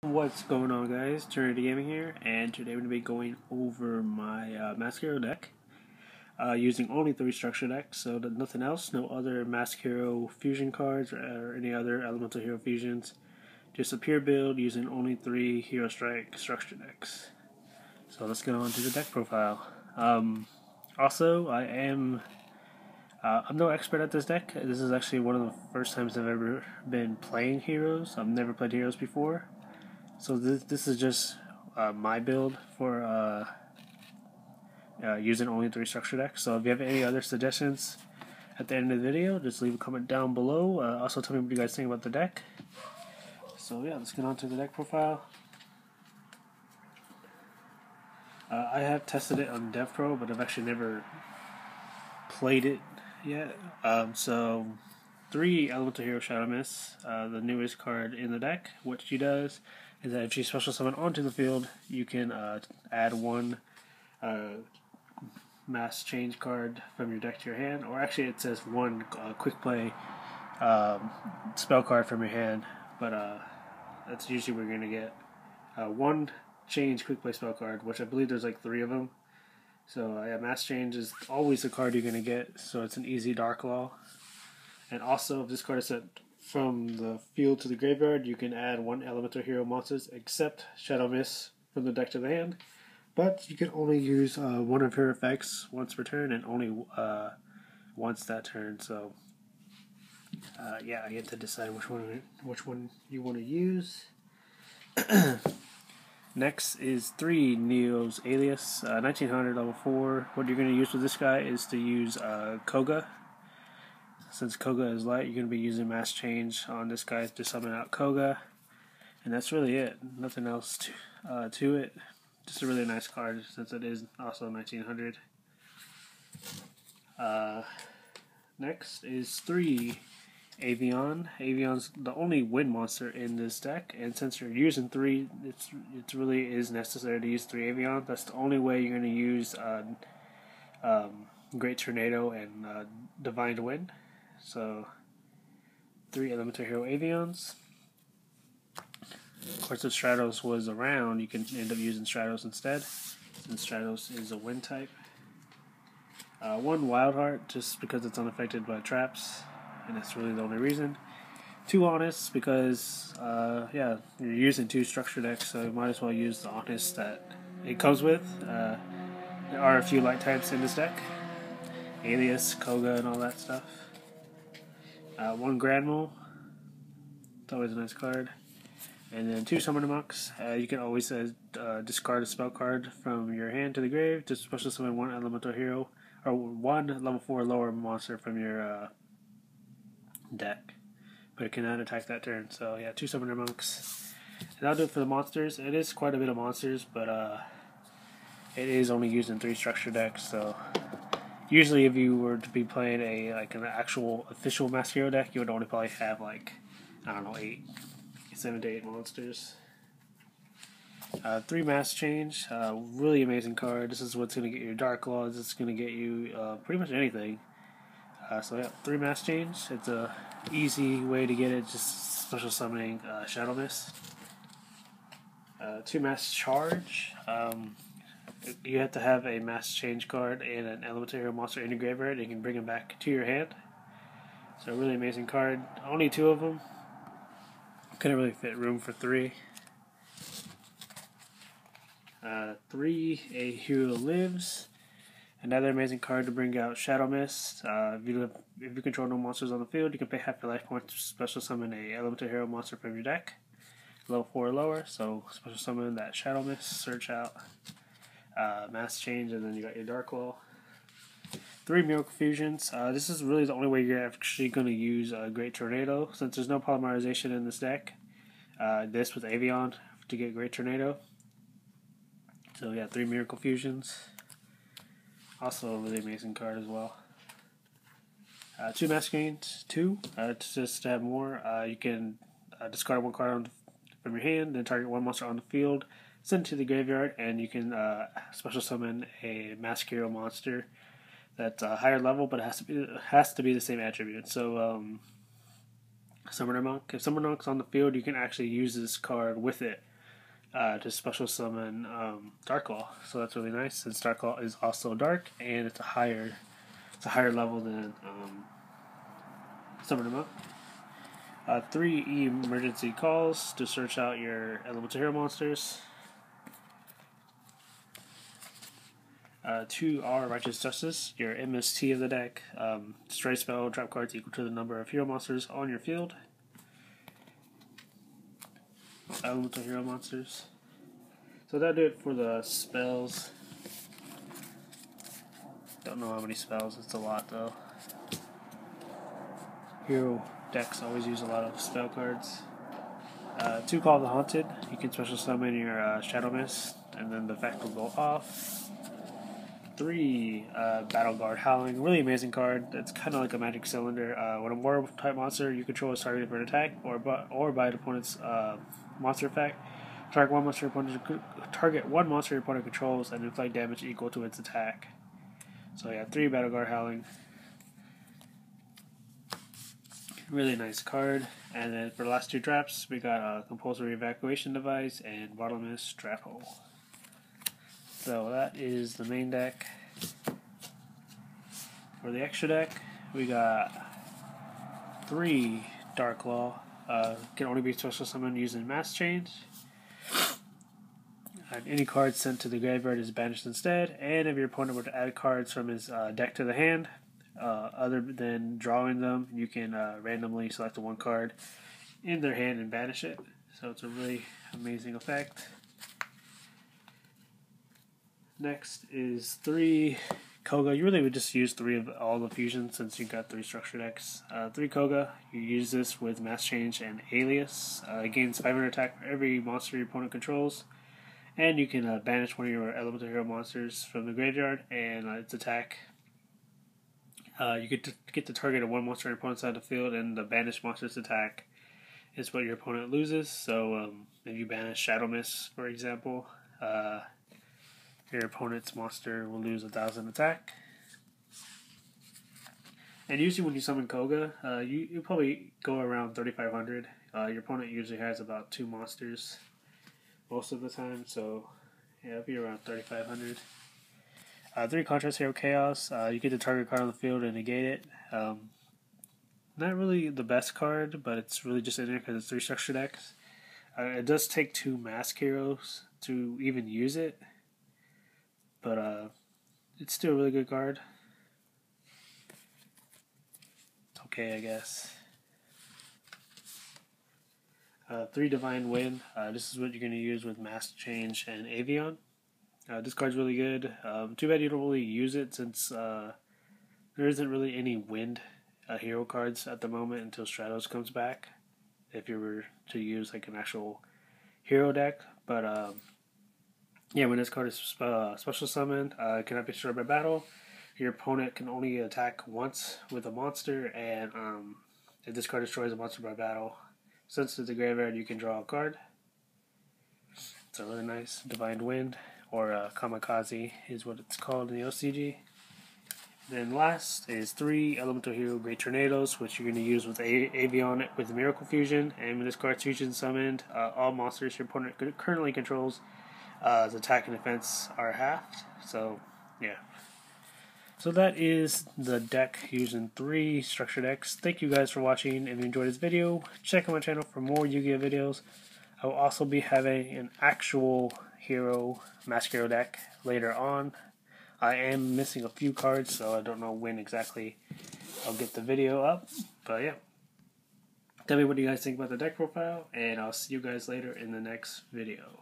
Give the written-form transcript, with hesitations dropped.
What's going on, guys? Trinity Gaming here, and today we're going to be going over my Mask Hero deck using only 3 structure decks, so nothing else, no other Mask Hero fusion cards or any other Elemental Hero fusions, just a pure build using only 3 Hero Strike structure decks. So let's get on to the deck profile. Also, I'm no expert at this deck. This is actually one of the first times I've ever been playing Heroes. I've never played Heroes before. So this is just my build for using only 3 structure decks. So if you have any other suggestions at the end of the video, just leave a comment down below. Also tell me what you guys think about the deck. So yeah, let's get on to the deck profile. I have tested it on DevPro, but I've actually never played it yet. So 3 Elemental Hero Shadow Mist, the newest card in the deck. What she does is that if you special summon onto the field, you can add 1 mass change card from your deck to your hand, or actually it says 1 quick play spell card from your hand, but that's usually where you're going to get 1 change quick play spell card, which I believe there's like 3 of them. So yeah, mass change is always the card you're going to get, so it's an easy Dark Law. And also, if this card is sent from the field to the graveyard, you can add 1 Elemental Hero monsters except Shadow Mist from the deck to the hand. But you can only use 1 of her effects once per turn, and only once that turn. So yeah, I get to decide which one you want to use. Next is 3 Neo's Alias, 1900 level 4. What you're going to use with this guy is to use Koga. Since Koga is light, you're going to be using Mass Change on this guy to summon out Koga. And that's really it. Nothing else to it. Just a really nice card since it is also 1900. Next is 3 Avion. Avion's the only wind monster in this deck, and since you're using 3, it really is necessary to use 3 Avion. That's the only way you're going to use Great Tornado and Divine Wind. So 3 Elemental Hero Avions. Of course, if Stratos was around, you can end up using Stratos instead, since Stratos is a wind type. 1 Wild Heart, just because it's unaffected by traps, and that's really the only reason. 2 Honest, because yeah, you're using 2 structure decks, so you might as well use the Honest that it comes with. There are a few light types in this deck, Alias, Koga, and all that stuff. 1 Granmole, it's always a nice card. And then 2 Summoner Monks. You can always discard a spell card from your hand to the grave to special summon 1 Elemental Hero, or 1 level 4 lower monster from your deck. But it cannot attack that turn. So yeah, 2 Summoner Monks. And that'll do it for the monsters. It is quite a bit of monsters, but it is only used in 3 structure decks, so usually if you were to be playing an actual official Mask Hero deck, you would only probably have like, I don't know, 7 to 8 monsters. 3 Mass Change, really amazing card. This is what's going to get your Dark Laws. It's going to get you pretty much anything. So yeah, 3 Mass Change. It's a easy way to get it, just special summoning Shadow Mist. 2 Mass Charge. You have to have a Mass Change card and an Elemental Hero monster in your graveyard, and you can bring them back to your hand. So a really amazing card. Only 2 of them. Couldn't really fit room for 3. 3 A Hero Lives. Another amazing card to bring out Shadow Mist. If you control no monsters on the field, you can pay half your life points to special summon a Elemental Hero monster from your deck. Level 4 or lower, so special summon that Shadow Mist, search out Mass Change, and then you got your Dark Law. 3 Miracle Fusions. This is really the only way you're actually going to use Great Tornado, since there's no polymerization in this deck. This with Avion to get Great Tornado. So yeah, 3 Miracle Fusions. Also a really amazing card as well. 2 Masquerades, 2. Just to have more, you can discard 1 card from your hand, then target 1 monster on the field, send it to the graveyard, and you can special summon a Mask Hero monster that's a higher level, but it has to be the same attribute. So Summoner Monk. If Summoner Monk's on the field, you can actually use this card with it to special summon Darklaw. So that's really nice, since Darklaw is also dark and it's a higher level than summon him up. 3 emergency calls to search out your elemental hero monsters. 2 R Righteous Justice, your MST of the deck. Destroy spell, drop cards equal to the number of hero monsters on your field. Elemental hero monsters. So that'll do it for the spells. Don't know how many spells, it's a lot though. Hero decks always use a lot of spell cards. 2 Call of the Haunted, you can special summon your Shadow Mist, and then the effect will go off. 3 Battle Guard Howling, really amazing card. It's kind of like a magic cylinder. When a war type monster you control is targeted for an attack or by an opponent's monster effect, target one monster your opponent controls and inflict damage equal to its attack. So yeah, 3 Battle Guard Howling. Really nice card. And then for the last 2 traps, we got a Compulsory Evacuation Device and Bottomless Trap Hole. So that is the main deck. For the extra deck, we got 3 Darklaw. Can only be special summoned using Mass Change. And any card sent to the graveyard is banished instead. And if your opponent were to add cards from his deck to the hand, other than drawing them, you can randomly select one card in their hand and banish it. So it's a really amazing effect. Next is 3 Koga. You really would just use 3 of all the fusions since you got 3 structure decks. 3 Koga. You use this with Mass Change and Alias. Gains 500 attack for every monster your opponent controls. And you can banish one of your elemental hero monsters from the graveyard and its attack. You get to target one monster on your opponent's side of the field, and the banished monster's attack is what your opponent loses. So if you banish Shadow Mist, for example, your opponent's monster will lose 1,000 attack. And usually when you summon Koga, you probably go around 3,500. Your opponent usually has about 2 monsters most of the time, so yeah, it'll be around 3,500. 3 Contrast Hero Chaos. You get to target a card on the field and negate it. Not really the best card, but it's really just in there because it's 3 structure decks. It does take 2 Mask Heroes to even use it, but it's still a really good card. It's okay, I guess. 3 Divine Wind. This is what you're going to use with Mask Change and Avion. This card's really good. Too bad you don't really use it since there isn't really any wind hero cards at the moment until Stratos comes back. If you were to use like an actual hero deck, but yeah, when this card is special summoned, it cannot be destroyed by battle. Your opponent can only attack once with a monster, and if this card destroys a monster by battle, since it's the graveyard, you can draw a card. It's a really nice Divine Wind, or Kamikaze is what it's called in the OCG. Then last is 3 Elemental Hero Great Tornadoes, which you're going to use with Avion with Miracle Fusion. And when this card's fusion summoned, all monsters your opponent currently controls, its attack and defense are halved. So, yeah. So that is the deck using 3 structure decks. Thank you guys for watching. If you enjoyed this video, check out my channel for more Yu-Gi-Oh videos. I will also be having an actual hero Mask Hero deck later on. I am missing a few cards, so I don't know when exactly I'll get the video up. But yeah, tell me what you guys think about the deck profile, and I'll see you guys later in the next video.